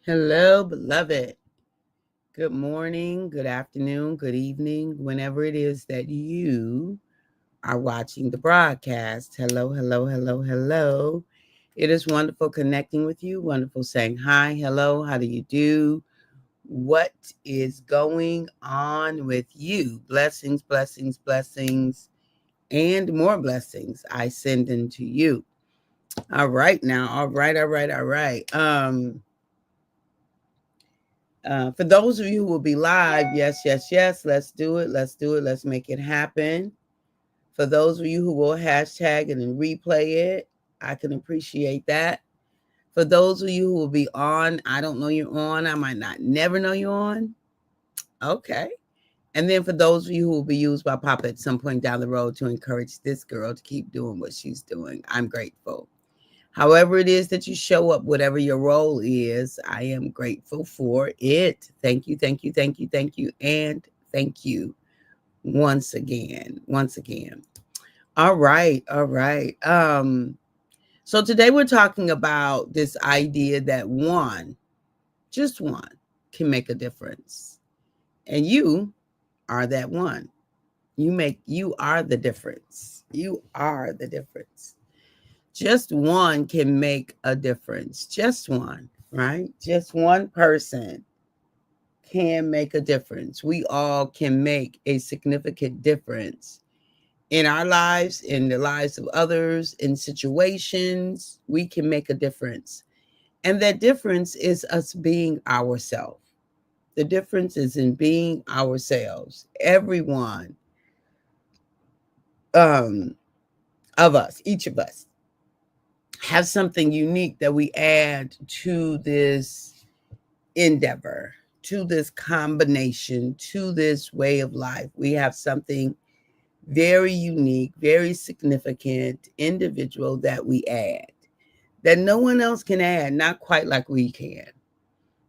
Hello, beloved. Good morning, good afternoon, good evening, whenever it is that you are watching the broadcast. Hello, hello, hello, hello. It is wonderful connecting with you, wonderful saying hi, hello, how do you do? What is going on with you? Blessings, blessings, blessings, and more blessings I send into you. All right, now, all right. For those of you who will be live, yes, let's do it. Let's do it. Let's make it happen. For those of you who will hashtag it and replay it, I can appreciate that. For those of you who will be on, I don't know you're on. I might not never know you're on. Okay. And then for those of you who will be used by Papa at some point down the road to encourage this girl to keep doing what she's doing, I'm grateful. However, it is that you show up, whatever your role is, I am grateful for it. Thank you, thank you, thank you, thank you, and thank you once again. Once again. All right, all right. So today we're talking about this idea that one, just one, can make a difference. And you are that one. You are the difference. You are the difference. Just one can make a difference. Just one, right? Just one person can make a difference. We all can make a significant difference in our lives, in the lives of others, in situations. We can make a difference. And that difference is us being ourselves. The difference is in being ourselves. Everyone um, of us, each of us, have something unique that we add to this endeavor, to this combination, to this way of life. We have something very unique, very significant, individual that we add that no one else can add, not quite like we can.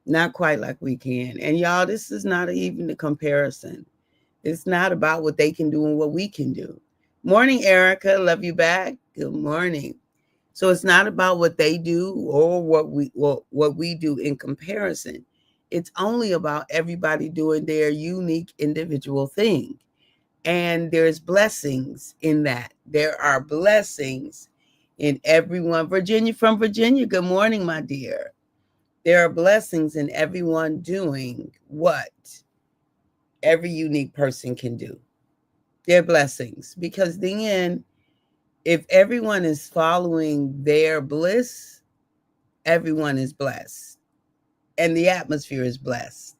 Not quite like we can. And y'all, this is not even a comparison. It's not about what they can do and what we can do. Morning, Erica. Love you back. Good morning. So it's not about what they do or what we do in comparison. It's only about everybody doing their unique individual thing. And there's blessings in that. There are blessings in everyone. Virginia from Virginia. Good morning, my dear. There are blessings in everyone doing what every unique person can do. They're blessings because then if everyone is following their bliss, everyone is blessed and the atmosphere is blessed,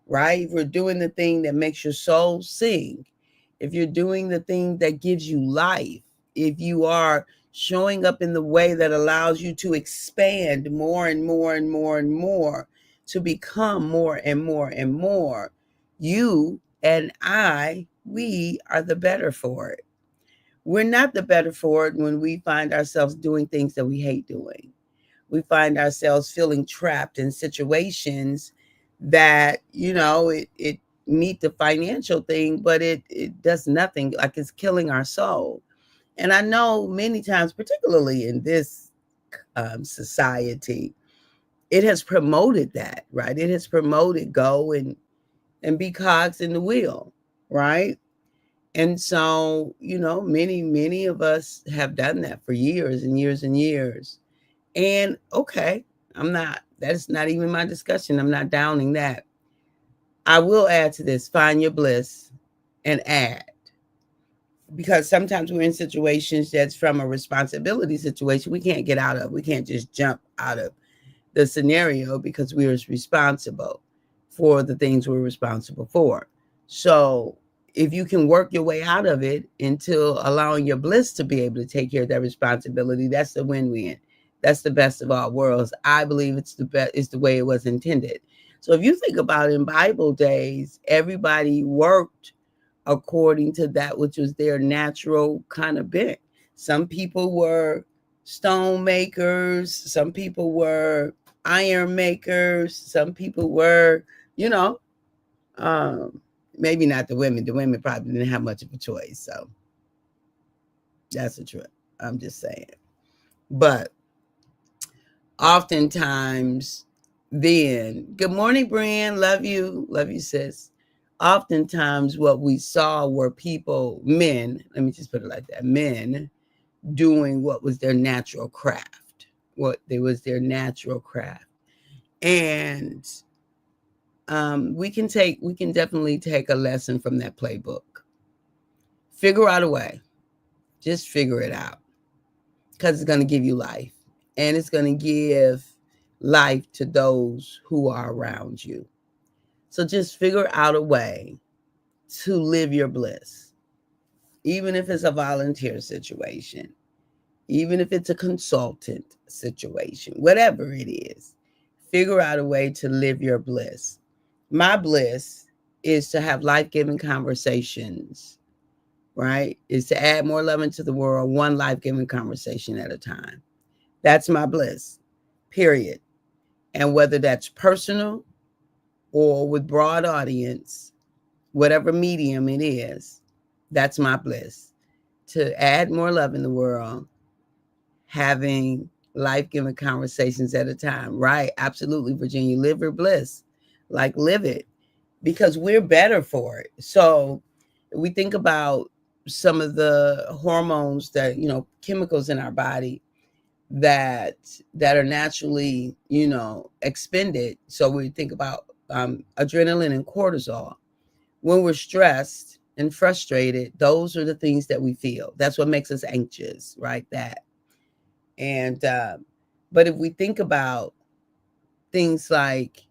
right? If we're doing the thing that makes your soul sing, if you're doing the thing that gives you life, if you are showing up in the way that allows you to expand more and more and more and more, to become more and more and more, you and we are the better for it. We're not the better for it when we find ourselves doing things that we hate doing. We find ourselves feeling trapped in situations that, it meet the financial thing, but it does nothing, like it's killing our soul. And I know many times, particularly in this society, it has promoted that, right? It has promoted go and be cogs in the wheel, right? And so, many of us have done that for years and years and years. And okay, that's not even my discussion. I'm not downing that. I will add to this, find your bliss and add. Because sometimes we're in situations that's from a responsibility situation we can't get out of. We can't just jump out of the scenario because we're responsible for the things we're responsible for. So if you can work your way out of it into allowing your bliss to be able to take care of that responsibility, that's the win-win. That's the best of all worlds. I believe it's the best, it's the way it was intended. So if you think about it, in Bible days, everybody worked according to that which was their natural kind of bent. Some people were stone makers, some people were iron makers, some people were, you know, um, maybe not the women. The women probably didn't have much of a choice. So that's the truth. I'm just saying. But oftentimes then, good morning, Brian. Love you. Love you, sis. Oftentimes, what we saw were people, men, let me just put it like that, men doing what was their natural craft. Was their natural craft. And we can definitely take a lesson from that playbook. Figure out a way. Just figure it out. Because it's going to give you life. And it's going to give life to those who are around you. So just figure out a way to live your bliss. Even if it's a volunteer situation, even if it's a consultant situation, whatever it is, figure out a way to live your bliss. My bliss is to have life-giving conversations, right? Is to add more love into the world, one life-giving conversation at a time. That's my bliss, period. And whether that's personal or with broad audience, whatever medium it is, that's my bliss. To add more love in the world, having life-giving conversations at a time. Right? Absolutely, Virginia. Live your bliss. Like, live it. Because we're better for it. So we think about some of the hormones that, chemicals in our body that are naturally, expended. So we think about adrenaline and cortisol. When we're stressed and frustrated, those are the things that we feel. That's what makes us anxious, right? That. And but if we think about things like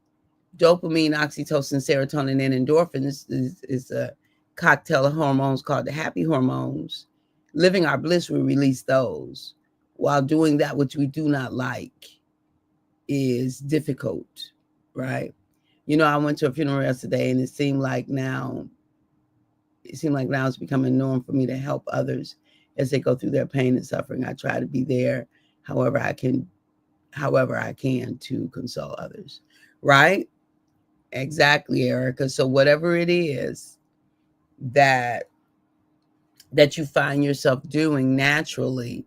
dopamine, oxytocin, serotonin, and endorphins is a cocktail of hormones called the happy hormones. Living our bliss, we release those, while doing that which we do not like is difficult, right? I went to a funeral yesterday, and it seemed like now it's becoming norm for me to help others as they go through their pain and suffering. I try to be there however I can to console others, right? Exactly, Erica. So whatever it is that you find yourself doing naturally,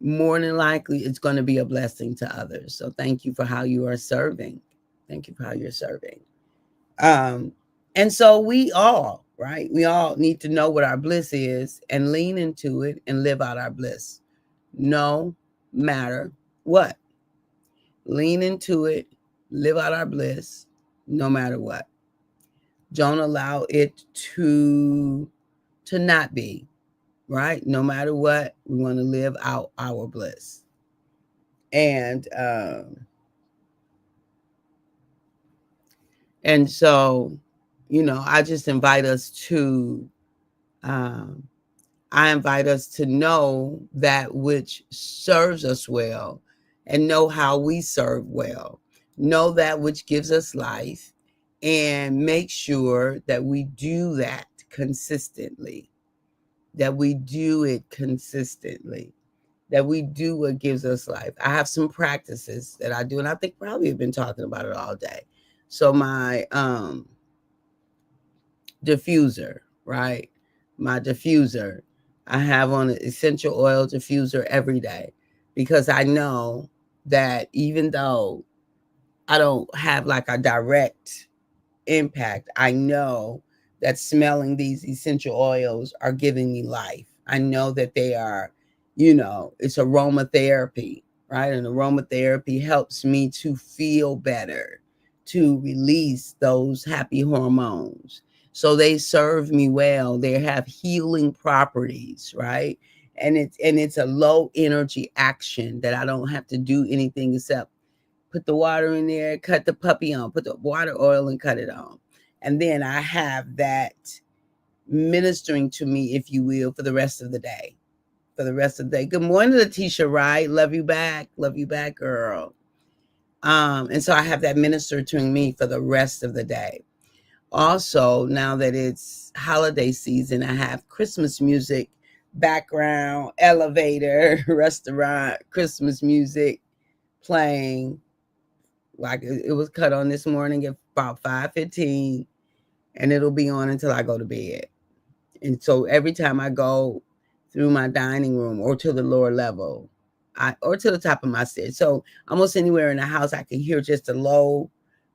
more than likely it's going to be a blessing to others. So thank you for how you are serving. Thank you for how you're serving. And so we all need to know what our bliss is and lean into it and live out our bliss, no matter what. Lean into it, live out our bliss, no matter what. Don't allow it to not be, right? No matter what, we want to live out our bliss. And so, I just invite us to I invite us to know that which serves us well and know how we serve well. Know that which gives us life and make sure that we do that consistently, that we do it consistently, that we do what gives us life. I have some practices that I do, and I think probably have been talking about it all day. So my diffuser, right? My diffuser, I have on an essential oil diffuser every day, because I know that even though I don't have like a direct impact, I know that smelling these essential oils are giving me life. I know that they are, it's aromatherapy, right? And aromatherapy helps me to feel better, to release those happy hormones. So they serve me well. They have healing properties, right? And it's a low energy action that I don't have to do anything except put the water in there, cut the puppy on, put the water oil and cut it on. And then I have that ministering to me, if you will, for the rest of the day. For the rest of the day. Good morning, Letitia Wright. Love you back. Love you back, girl. And so I have that ministering me for the rest of the day. Also, now that it's holiday season, I have Christmas music, background, elevator, restaurant, Christmas music playing. Like it was cut on this morning at about 5:15, and it'll be on until I go to bed. And so every time I go through my dining room or to the lower level, or to the top of my stairs. So almost anywhere in the house, I can hear just a low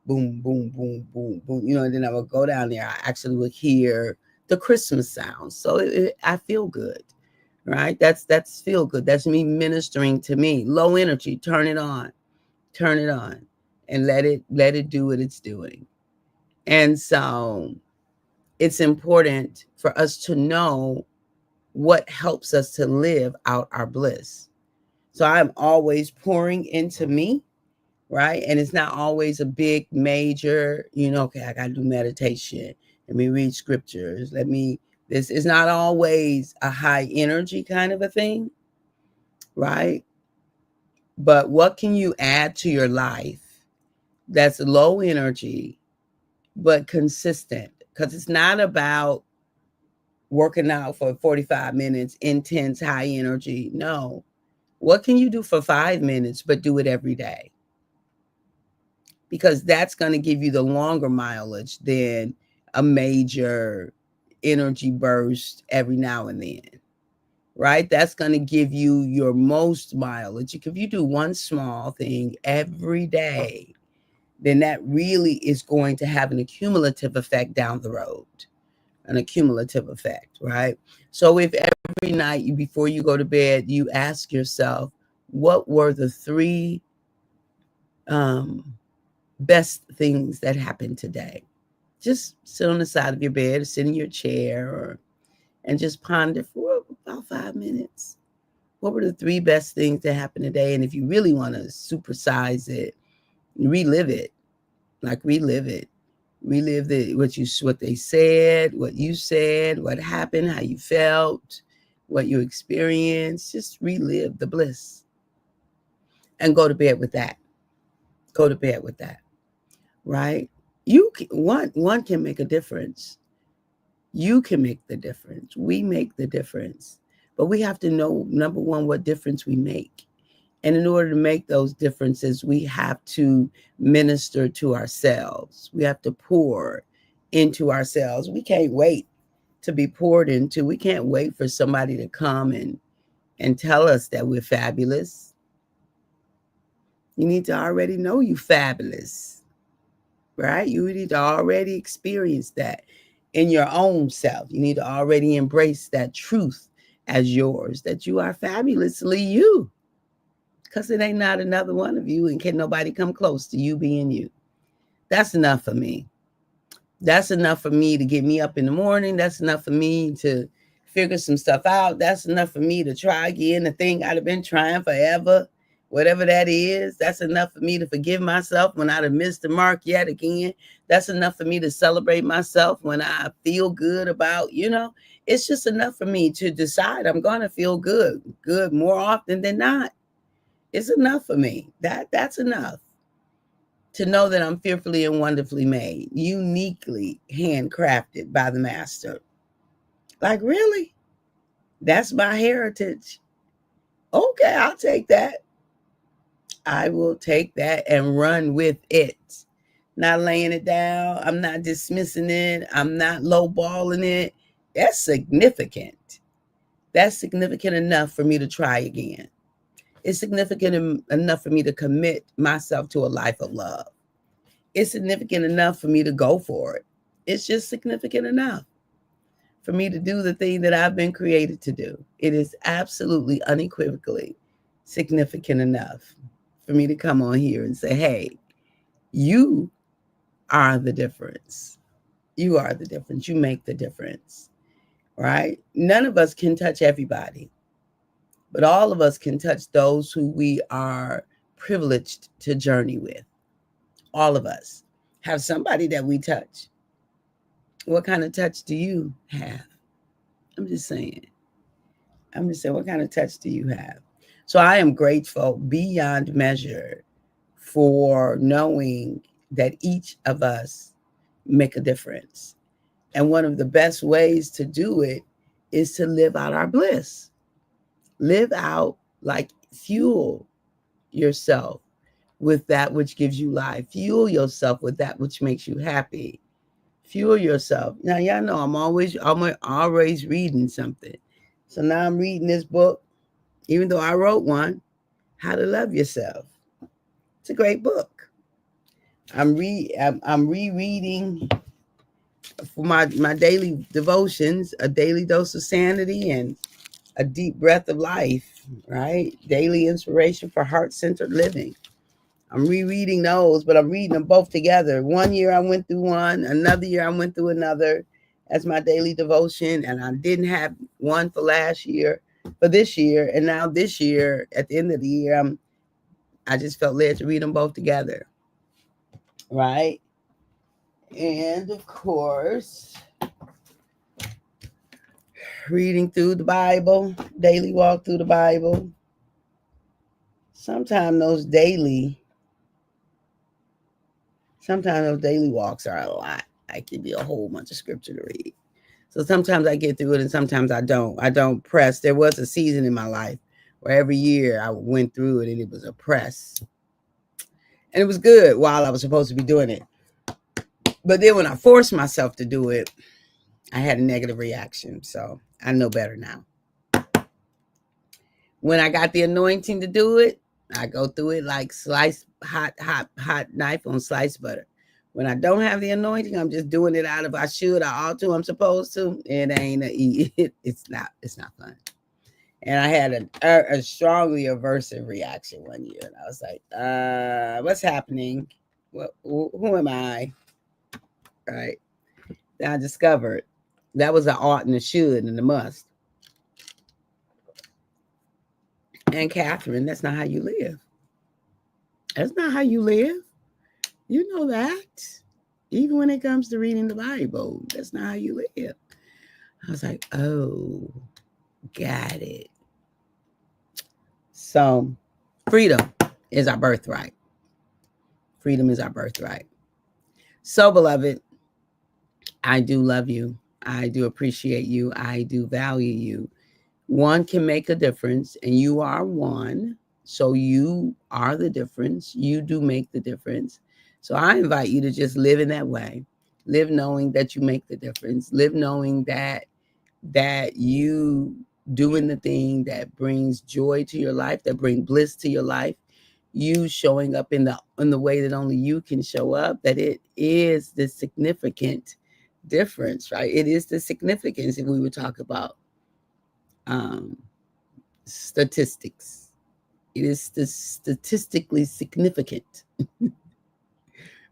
boom, boom, boom, boom, boom. And then I would go down there. I actually would hear the Christmas sounds. So I feel good, right? That's feel good. That's me ministering to me. Low energy. Turn it on, and let it do what it's doing. And so it's important for us to know what helps us to live out our bliss. So I'm always pouring into me, right? And it's not always a big major, okay, I got to do meditation. Let me read scriptures. This is not always a high energy kind of a thing, right? But what can you add to your life that's low energy, but consistent? Because it's not about working out for 45 minutes, intense, high energy. No. What can you do for 5 minutes, but do it every day? Because that's going to give you the longer mileage than a major energy burst every now and then, right? That's going to give you your most mileage. If you do one small thing every day, then that really is going to have an accumulative effect down the road, an accumulative effect, right? So if every night before you go to bed, you ask yourself, what were the 3 best things that happened today? Just sit on the side of your bed or sit in your chair and just ponder for about 5 minutes. What were the 3 best things that happened today? And if you really want to supersize it, relive it. Relive it. Relive what they said, what you said, what happened, how you felt, what you experienced. Just relive the bliss and go to bed with that. Go to bed with that, right? One can make a difference. You can make the difference. We make the difference. But we have to know, number one, what difference we make. And in order to make those differences, we have to minister to ourselves. We have to pour into ourselves. We can't wait to be poured into. We can't wait for somebody to come and tell us that we're fabulous. You need to already know you're fabulous, right? You need to already experience that in your own self. You need to already embrace that truth as yours, that you are fabulously you. Because it ain't not another one of you, and can nobody come close to you being you. That's enough for me. That's enough for me to get me up in the morning. That's enough for me to figure some stuff out. That's enough for me to try again the thing I'd have been trying forever, whatever that is. That's enough for me to forgive myself when I'd have missed the mark yet again. That's enough for me to celebrate myself when I feel good about, it's just enough for me to decide I'm going to feel good more often than not. It's enough for me. That's enough to know that I'm fearfully and wonderfully made, uniquely handcrafted by the master. Really? That's my heritage. Okay, I'll take that. I will take that and run with it. Not laying it down. I'm not dismissing it. I'm not lowballing it. That's significant. That's significant enough for me to try again. It's significant enough for me to commit myself to a life of love. It's significant enough for me to go for it. It's just significant enough for me to do the thing that I've been created to do. It is absolutely unequivocally significant enough for me to come on here and say, hey, you are the difference. You are the difference. You make the difference, right? None of us can touch everybody. But all of us can touch those who we are privileged to journey with. All of us have somebody that we touch. What kind of touch do you have? I'm just saying, what kind of touch do you have? So I am grateful beyond measure for knowing that each of us make a difference. And one of the best ways to do it is to live out our bliss. Live out, fuel yourself with that which gives you life. Fuel yourself with that which makes you happy. Fuel yourself. Now, y'all know I'm always reading something. So now I'm reading this book, even though I wrote one. How to Love Yourself. It's a great book. I'm rereading for my daily devotions, A Daily Dose of Sanity and A Deep Breath of Life, right? Daily Inspiration for Heart-Centered Living. I'm rereading those, but I'm reading them both together. One year I went through one, another year I went through another as my daily devotion, and I didn't have one for this year, and now this year, at the end of the year, I just felt led to read them both together, right? And of course, reading through the Bible, daily walk through the Bible. Sometimes those daily walks are a lot. I can be a whole bunch of scripture to read. So sometimes I get through it and sometimes I don't. I don't press. There was a season in my life where every year I went through it and it was a press. And it was good while I was supposed to be doing it. But then when I forced myself to do it, I had a negative reaction. So I know better now. When I got the anointing to do it, I go through it like sliced hot knife on sliced butter. When I don't have the anointing, I'm just doing it out of I ought to, I'm supposed to. It ain't it's not fun. And I had a strongly aversive reaction one year. And I was like, what's happening? Who am I? Right. Then I discovered that was an ought and a should and a must. And Catherine, that's not how you live. That's not how you live. You know that. Even when it comes to reading the Bible, that's not how you live. I was like, oh, got it. So freedom is our birthright. Freedom is our birthright. So, beloved, I do love you. I do appreciate you. I do value you. One can make a difference, and you are one. So you are the difference. You do make the difference. So I invite you to just live in that way. Live knowing that you make the difference. Live knowing that you doing the thing that brings joy to your life, that brings bliss to your life. You showing up in the way that only you can show up. That it is the significant difference, right? It is the significance. If we would talk about statistics, it is the statistically significant,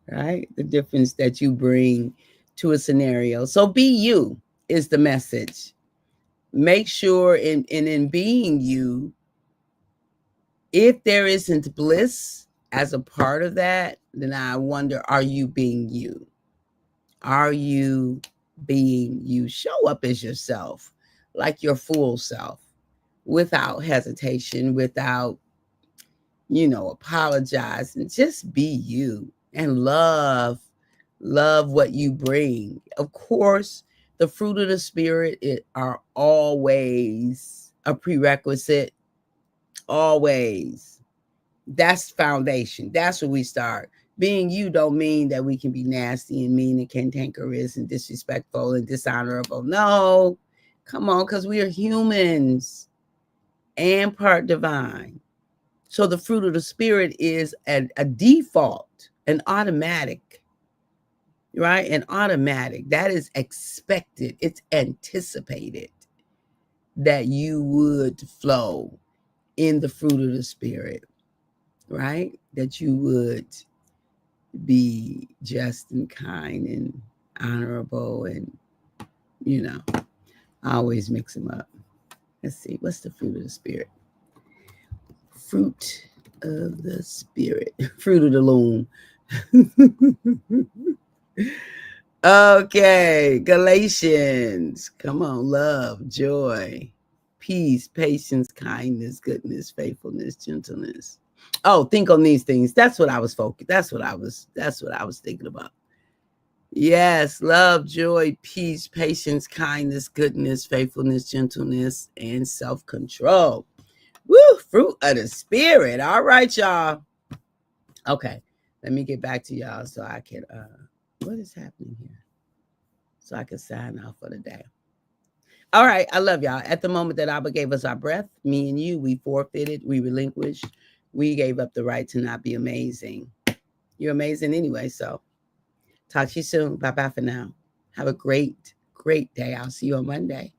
right? The difference that you bring to a scenario. So be you is the message. Make sure in being you, if there isn't bliss as a part of that, then I wonder, are you being you? Are you being you? Show up as yourself, like your full self, without hesitation, without, apologizing. Just be you and love what you bring. Of course, the fruit of the spirit are always a prerequisite. Always. That's foundation. That's where we start. Being you don't mean that we can be nasty and mean and cantankerous and disrespectful and dishonorable. No, come on, because we are humans and part divine. So the fruit of the spirit is a default, an automatic, right? An automatic. That is expected. It's anticipated that you would flow in the fruit of the spirit, right? That you would be just and kind and honorable and, I always mix them up. Let's see. What's the fruit of the spirit? Fruit of the spirit. Fruit of the loom. Okay. Galatians. Come on. Love, joy, peace, patience, kindness, goodness, faithfulness, gentleness. Oh, think on these things. That's what I was focused. That's what I was thinking about. Yes, love, joy, peace, patience, kindness, goodness, faithfulness, gentleness, and self-control. Woo, fruit of the spirit. All right, y'all. Okay, let me get back to y'all so I can, what is happening here? So I can sign off for the day. All right, I love y'all. At the moment that Abba gave us our breath, me and you, we forfeited, we relinquished We gave up the right to not be amazing. You're amazing anyway. So talk to you soon. Bye bye for now. Have a great, great day. I'll see you on Monday.